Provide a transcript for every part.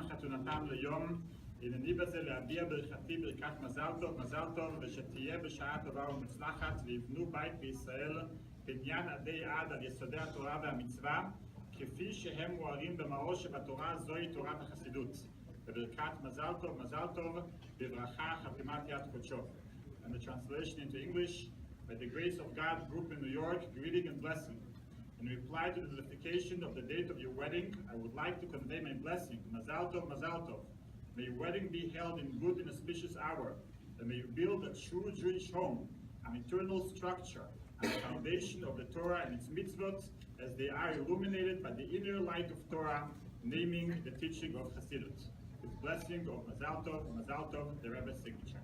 חתונתם ליום, הנני בזה להביע ברכתי ברכת מזל טוב, ושתהיה בשעה טובה ומוצלחת ויבנו בית בישראל בניין עדי עד על יסודי התורה והמצווה, כפי שהם מוארים במאור שבתורה זוהי תורת החסידות. בברכת מזל טוב, בברכה חתימת יד קודשו. And the translation into English: by the grace of God, group in New York, greeting and blessing. In reply to the notification of the date of your wedding, I would like to convey my blessing. Mazal tov, mazal tov. May your wedding be held in good and auspicious hour. And may you build a true Jewish home, an eternal structure, and the foundation of the Torah and its mitzvot, as they are illuminated by the inner light of Torah, naming the teaching of Hasidut. With blessing of mazal tov, the Rebbe's signature.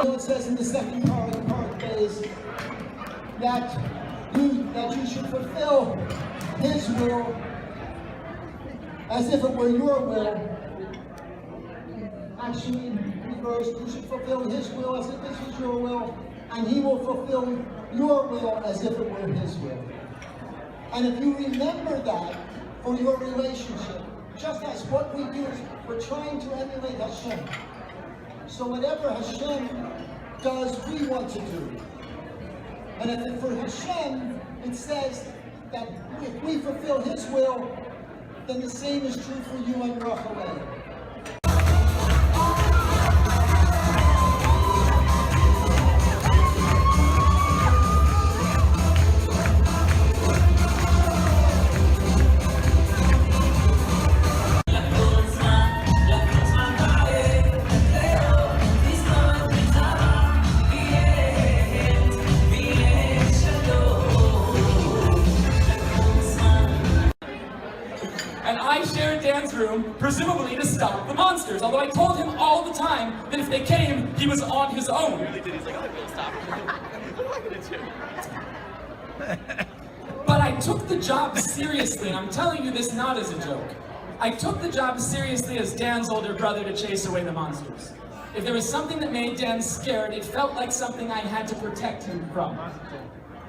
It says in the second part of the part is that you should fulfill His will as if it were your will. Actually, in reverse, you should fulfill His will as if this was your will, and He will fulfill your will as if it were His will. And if you remember that for your relationship, just as what we do is we're trying to emulate Hashem. So whatever Hashem does, we want to do. And if for Hashem, it says that if we fulfill His will, then the same is true for you and Rachel. And I shared Dan's room, presumably to stop the monsters, although I told him all the time that if they came, he was on his own. He's like, oh, Bill, stop. What am I gonna do? But I took the job seriously, and I'm telling you this not as a joke. I took the job seriously as Dan's older brother to chase away the monsters. If there was something that made Dan scared, it felt like something I had to protect him from.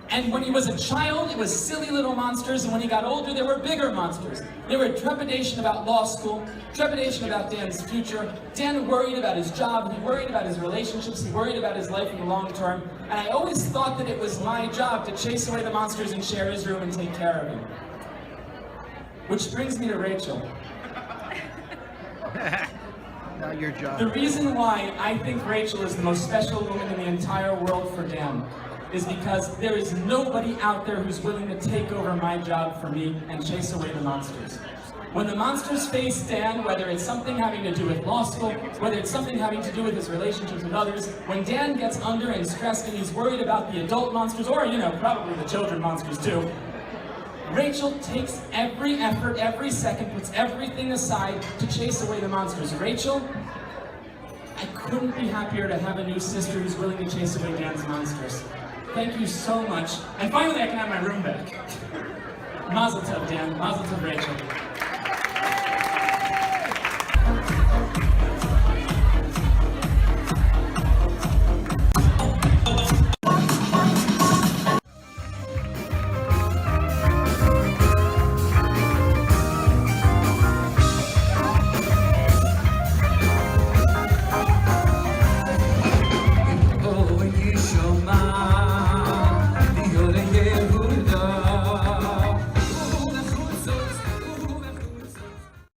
And when he was a child, it was silly little monsters, and when he got older, there were bigger monsters. There were trepidation about law school, trepidation about Dan's future. Dan worried about his job, he worried about his relationships, he worried about his life in the long term. And I always thought that it was my job to chase away the monsters and share his room and take care of him. Which brings me to Rachel. Not your job. The reason why I think Rachel is the most special woman in the entire world for Dan is because there is nobody out there who's willing to take over my job for me and chase away the monsters. When the monsters face Dan, whether it's something having to do with law school, whether it's something having to do with his relationships with others, when Dan gets under and stressed and he's worried about the adult monsters, or, you know, probably the children monsters too, Rachel takes every effort, every second, puts everything aside to chase away the monsters. Rachel, I couldn't be happier to have a new sister who's willing to chase away Dan's monsters. Thank you so much. And finally, I can have my room back. Mazel tov, Dan. Mazel tov, Rachel.